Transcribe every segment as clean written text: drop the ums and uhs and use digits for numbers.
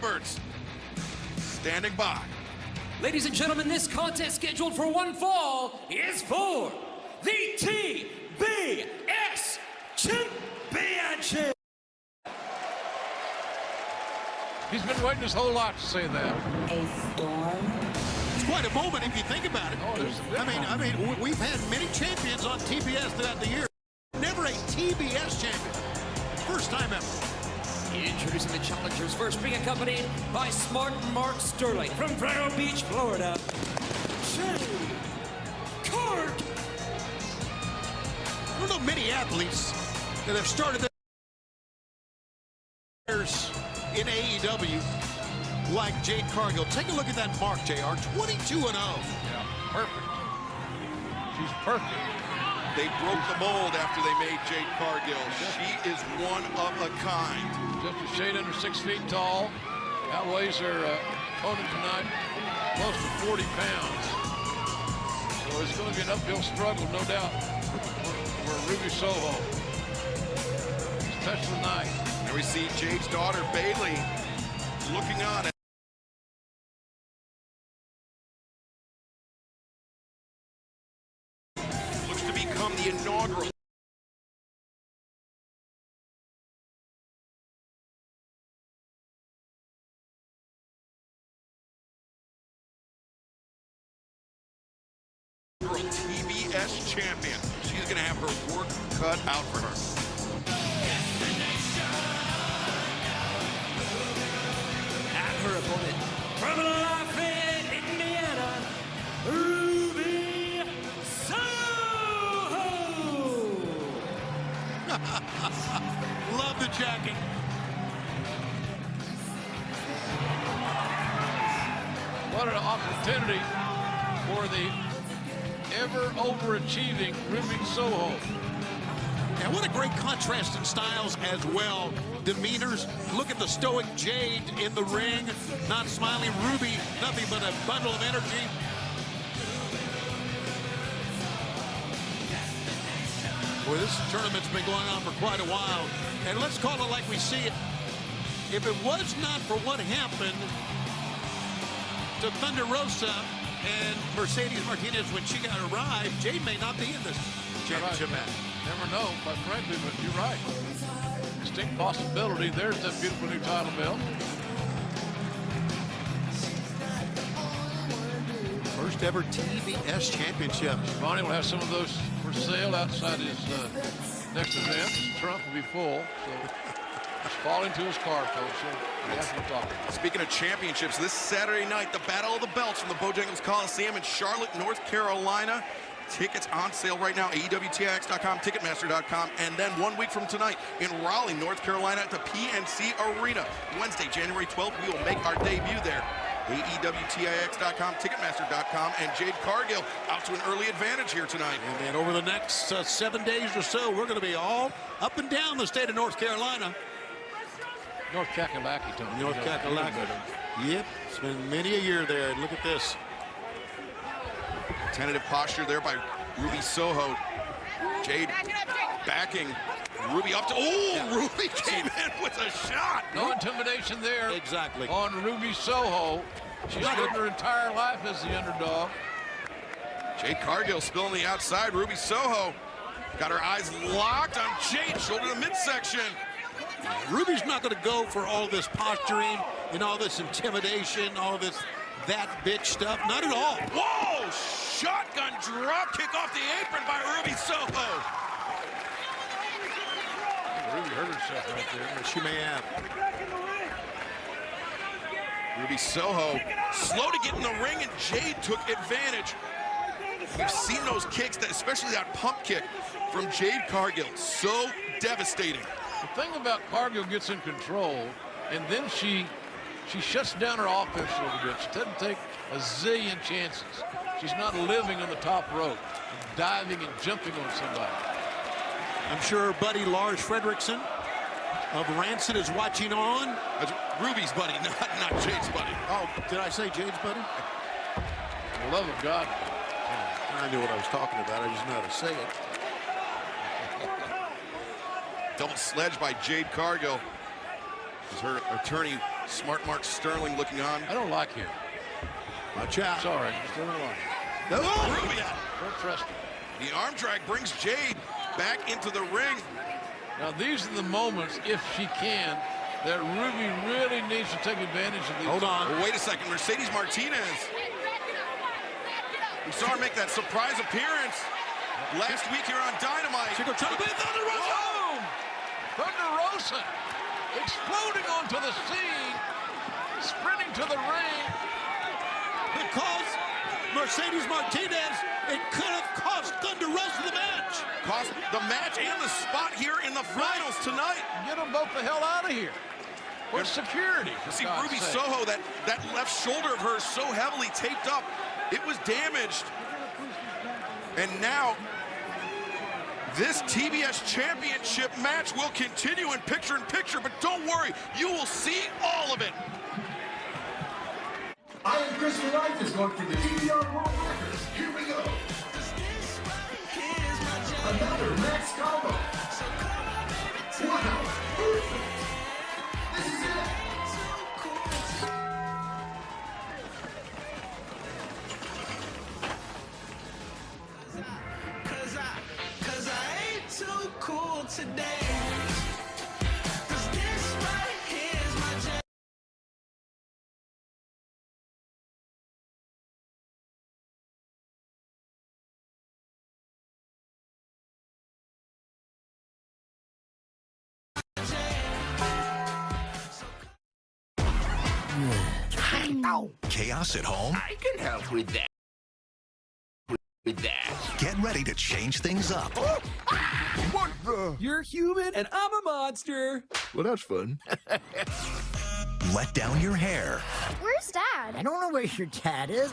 Roberts standing by. Ladies and gentlemen, this contest scheduled for one fall is for the TBS Championship. He's been waiting his whole life to say that. A storm. It's quite a moment if you think about it. Oh, there's a big I mean, we've had many champions on TBS throughout the year. Never a TBS champion. First time ever. Introducing the challengers first, being accompanied by Smart Mark Sterling from Vero Beach, Florida. Jade Cargill. I don't know many athletes that have started their careers in AEW like Jade Cargill. Take a look at that mark, JR. 22-0. Yeah, perfect. She's perfect. They broke the mold after they made Jade Cargill. She is one of a kind. Just a shade under 6 feet tall. Outweighs her opponent tonight close to 40 pounds. So it's going to be an uphill struggle, no doubt, for Ruby Soho. Special night. And we see Jade's daughter, Bailey, looking on. Looks to become the inaugural TBS champion. She's going to have her work cut out for her. And her opponent from Lafayette, Indiana, Ruby Soho. Love the jacket. What an opportunity for the ever overachieving Ruby Soho. And what a great contrast in styles as well. Demeanors. Look at the stoic Jade in the ring. Not smiling Ruby. Nothing but a bundle of energy. Boy, this tournament's been going on for quite a while. And let's call it like we see it. If it was not for what happened to Thunder Rosa and Mercedes Martinez when she got arrived, Jade may not be in this championship match. Never know, quite frankly, but you're right. Distinct possibility. There's that beautiful new title belt. First ever TBS championship. Bonnie will have some of those for sale outside his next event. His trunk will be full. So he's falling to his car, folks. So that's what we're talking about. Speaking of championships, this Saturday night, the Battle of the Belts from the Bojangles Coliseum in Charlotte, North Carolina. Tickets on sale right now, AEWTIX.com, Ticketmaster.com, and then 1 week from tonight in Raleigh, North Carolina at the PNC Arena. Wednesday, January 12th, we will make our debut there. AEWTIX.com, Ticketmaster.com, and Jade Cargill out to an early advantage here tonight. And then over the next 7 days or so, we're going to be all up and down the state of North Carolina. North Kakalaki, Tony. North Kakalaki. Yep, it's been many a year there. And look at this. Tentative posture there by Ruby Soho. Jade backing Ruby up to, Ruby came in with a shot. No intimidation there. Exactly. On Ruby Soho. She's lived her entire life as the underdog. Jade Cargill still on the outside. Ruby Soho got her eyes locked on Jade, shoulder to midsection. Ruby's not going to go for all this posturing and all this intimidation, all this that bitch stuff. Not at all. Whoa! Shotgun drop kick off the apron by Ruby Soho. Ruby hurt herself right there. She may have. Ruby Soho slow to get in the ring, and Jade took advantage. We've seen those kicks, especially that pump kick from Jade Cargill. So devastating. The thing about Cargill gets in control, and then she shuts down her offense a little bit. She doesn't take a zillion chances. She's not living on the top rope, diving and jumping on somebody. I'm sure buddy Lars Fredrickson of Rancid is watching on. That's Ruby's buddy, not Jade's buddy. Oh, did I say Jade's buddy? For the love of God. I knew what I was talking about. I just know how to say it. Double sledge by Jade Cargill. As her attorney Smart Mark Sterling looking on. I don't like him. Watch out. Sorry, still don't like him. Ruby. Don't trust him. The arm drag brings Jade back into the ring. Now, these are the moments, if she can, that Ruby really needs to take advantage of these. Hold on. Well, wait a second. Mercedes Martinez. We saw her make that surprise appearance last week here on Dynamite. She go try to beat Thunder Rosa. Boom! Thunder Rosa exploding onto the scene, sprinting to the ring. Because Mercedes Martinez, it could have cost Thunder Rosa the match. Cost the match and the spot here in the finals tonight. Get them both the hell out of here. Where's security? See, Ruby Soho, that left shoulder of hers so heavily taped up, it was damaged. And now, this TBS Championship match will continue in picture-in-picture, but don't worry, you will see all of it. I am Chris Lightis going for the DDR World Records. Here we go. Another Max combo. Wow, perfect. This is it. Cause I ain't too cool today. Cause this right here is my jam. Chaos at home? I can help with that. Get ready to change things up. What the? You're human and I'm a monster. Well, that's fun. Let down your hair. Where's Dad? I don't know where your dad is.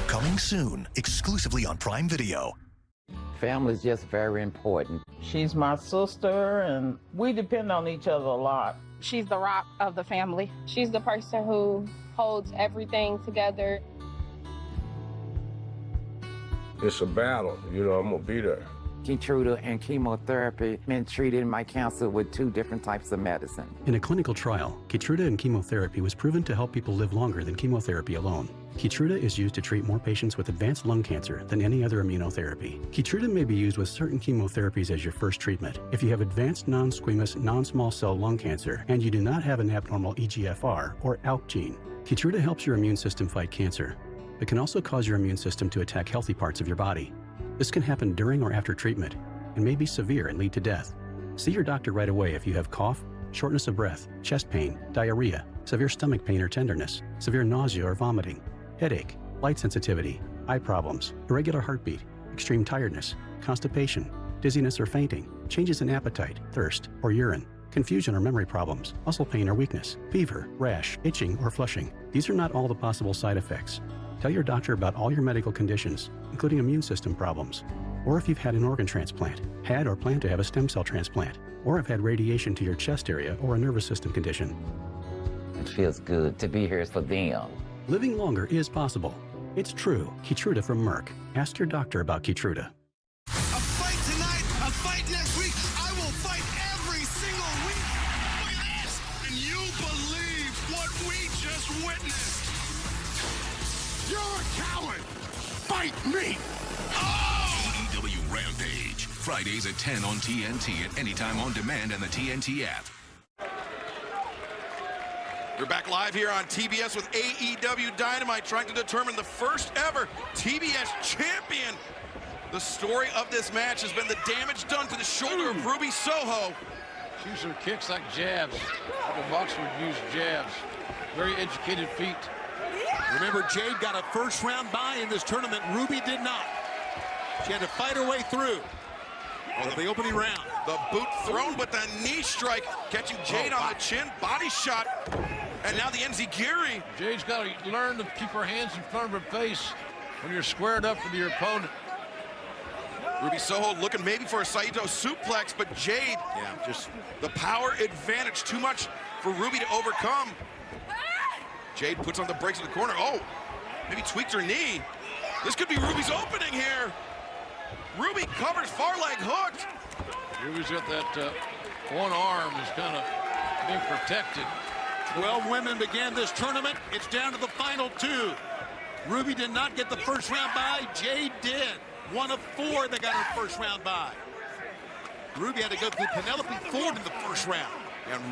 Coming soon, exclusively on Prime Video. Family's just very important. She's my sister, and we depend on each other a lot. She's the rock of the family. She's the person who holds everything together. It's a battle, you know, I'm gonna be there. Keytruda and chemotherapy been treating my cancer with 2 different types of medicine. In a clinical trial, Keytruda and chemotherapy was proven to help people live longer than chemotherapy alone. Keytruda is used to treat more patients with advanced lung cancer than any other immunotherapy. Keytruda may be used with certain chemotherapies as your first treatment. If you have advanced non-squamous non-small cell lung cancer and you do not have an abnormal EGFR or ALK gene, Keytruda helps your immune system fight cancer. It can also cause your immune system to attack healthy parts of your body. This can happen during or after treatment and may be severe and lead to death. See your doctor right away if you have cough, shortness of breath, chest pain, diarrhea, severe stomach pain or tenderness, severe nausea or vomiting, headache, light sensitivity, eye problems, irregular heartbeat, extreme tiredness, constipation, dizziness or fainting, changes in appetite, thirst, or urine, confusion or memory problems, muscle pain or weakness, fever, rash, itching, or flushing. These are not all the possible side effects. Tell your doctor about all your medical conditions, including immune system problems, or if you've had an organ transplant, had or plan to have a stem cell transplant, or have had radiation to your chest area or a nervous system condition. It feels good to be here for them. Living longer is possible. It's true. Keytruda from Merck. Ask your doctor about Keytruda. A fight tonight, a fight next week. I will fight every single week. Look at this. And you believe what we just witnessed. You're a coward. Fight me. AEW Rampage. Fridays at 10 on TNT at anytime on demand and the TNT app. We're back live here on TBS with AEW Dynamite, trying to determine the first ever TBS champion. The story of this match has been the damage done to the shoulder of Ruby Soho. She uses her kicks like jabs. Like a boxer would use jabs. Very educated feet. Remember, Jade got a first-round bye in this tournament. Ruby did not. She had to fight her way through. The opening round. The boot thrown, but the knee strike catching Jade on the chin. Body shot. And now the enziguri. Jade's got to learn to keep her hands in front of her face when you're squared up with your opponent. Ruby Soho looking maybe for a Saito suplex, but Jade, just the power advantage, too much for Ruby to overcome. Jade puts on the brakes in the corner. Oh, maybe tweaked her knee. This could be Ruby's opening here. Ruby covers, far leg hooked. Ruby's got that one arm is kind of being protected. 12 women began this tournament. It's down to the final 2. Ruby did not get the first round bye. Jade did. 1 of 4 that got her first round bye. Ruby had to go through Penelope Ford in the first round. And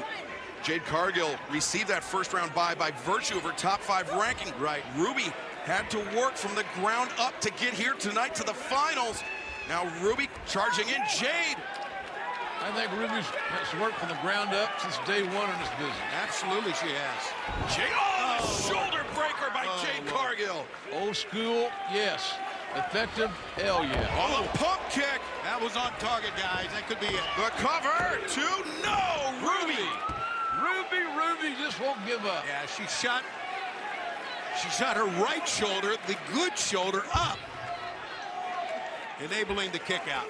Jade Cargill received that first round bye by virtue of her top 5 ranking. Right. Ruby had to work from the ground up to get here tonight to the finals. Now Ruby charging in. Jade. I think Ruby's has worked from the ground up since day 1 in this business. Absolutely she has. Jade, the shoulder breaker by Jade Cargill. Old school, yes. Effective, hell yeah. Oh, the pump kick. That was on target, guys. That could be it. The cover to no, Ruby. Ruby just won't give up. Yeah, she shot her right shoulder, the good shoulder, up, enabling the kick out.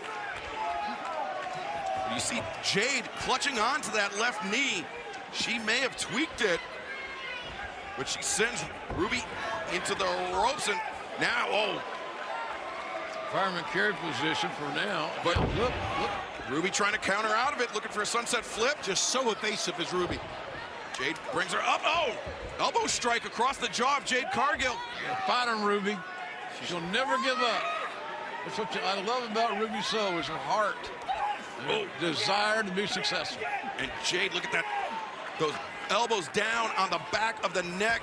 You see Jade clutching on to that left knee. She may have tweaked it, but she sends Ruby into the ropes, and now, Fireman carry position for now. But look. Ruby trying to counter out of it, looking for a sunset flip. Just so evasive as Ruby. Jade brings her up. Oh, elbow strike across the jaw of Jade Cargill. Fighting Ruby. She'll never give up. That's what I love about Ruby Soho is her heart. Desire to be successful. And Jade, look at that. Those elbows down on the back of the neck.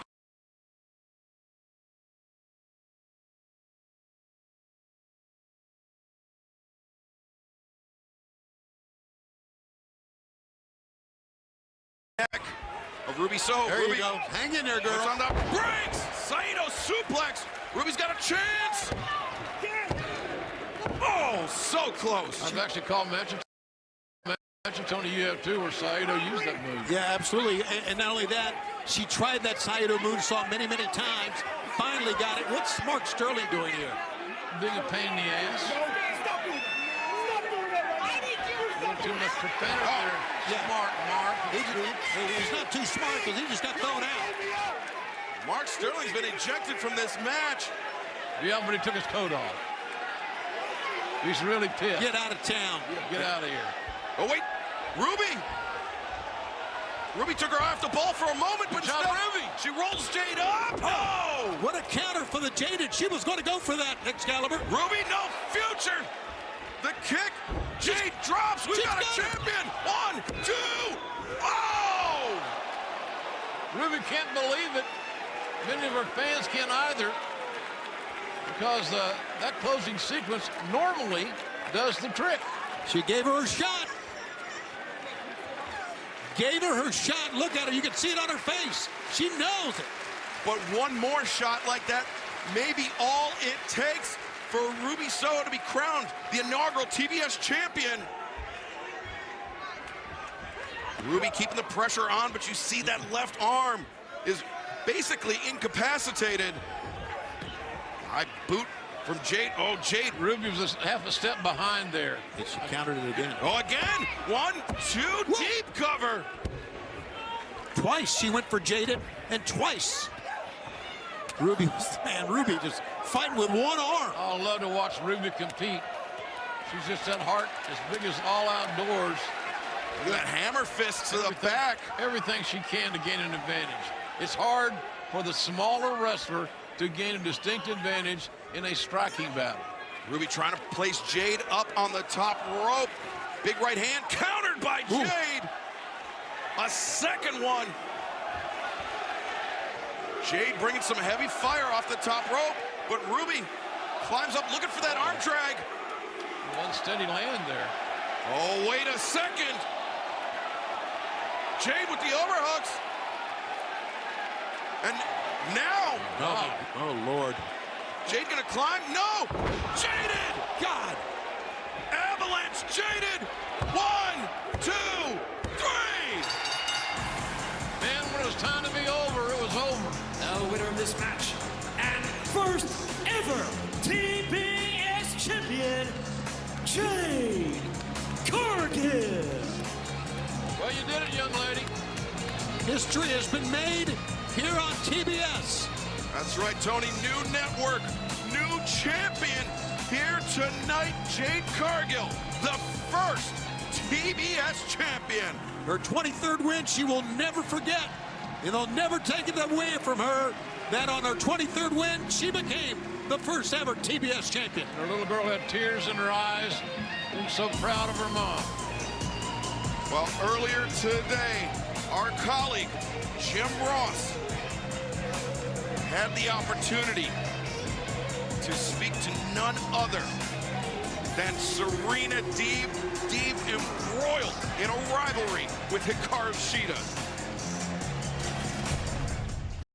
Of Ruby Soho. There Ruby, you go. Hang in there, girl. It's on the brakes. Saito suplex. Ruby's got a chance. Oh, so close. I've actually called matches. Tony, you have too, where Saito used that move. Yeah, absolutely. And not only that, she tried that Saito moonsault many, many times. Finally got it. What's Mark Sterling doing here? Being a pain in the ass. Too much profanity there. Yeah. Smart, Mark. He's not too smart because he just got thrown out. Mark Sterling's been ejected from this match. Yeah, but he took his coat off. He's really pissed. Get out of town. Get out of here. Oh, wait. Ruby. Ruby took her off the ball for a moment, but Ruby. She rolls Jade up. Oh! What a counter for the Jaded. She was going to go for that, Excalibur. Ruby, no future. The kick. Jade drops. We got a champion. 1, 2. Oh! Ruby can't believe it. Many of her fans can't either, because that closing sequence normally does the trick. She gave her a shot. Gave her shot. Look at her. You can see it on her face. She knows it. But one more shot like that may be all it takes for Ruby Soho to be crowned the inaugural TBS champion. Ruby keeping the pressure on, but you see that left arm is basically incapacitated. High boot from Jade. Oh, Jade. Ruby was half a step behind there. She countered it again. Oh, again. 1, 2, deep cover. Twice she went for Jaded, and twice Ruby just fighting with one arm. I love to watch Ruby compete. She's just that heart as big as all outdoors. Look at that hammer fist to the back. Everything she can to gain an advantage. It's hard for the smaller wrestler to gain a distinct advantage in a striking battle. Ruby trying to place Jade up on the top rope. Big right hand countered by Jade. A second one. Jade bringing some heavy fire off the top rope, but Ruby climbs up looking for that arm drag. Unsteady land there. Oh, wait a second. Jade with the overhooks. And now. Oh, Lord. Jade gonna climb? No! Jaded! God! Avalanche Jaded! 1, 2, 3! Man, when it was time to be over, it was over. The winner of this match and first ever TBS champion, Jade Cargill. Well, you did it, young lady. History has been made here on TBS. That's right, Tony. New network, new champion here tonight. Jade Cargill, the first TBS champion. Her 23rd win she will never forget. And they'll never take it away from her that on her 23rd win, she became the first ever TBS champion. Her little girl had tears in her eyes. And so proud of her mom. Well, earlier today, our colleague, Jim Ross, had the opportunity to speak to none other than Serena Deeb. Deeb embroiled in a rivalry with Hikaru Shida.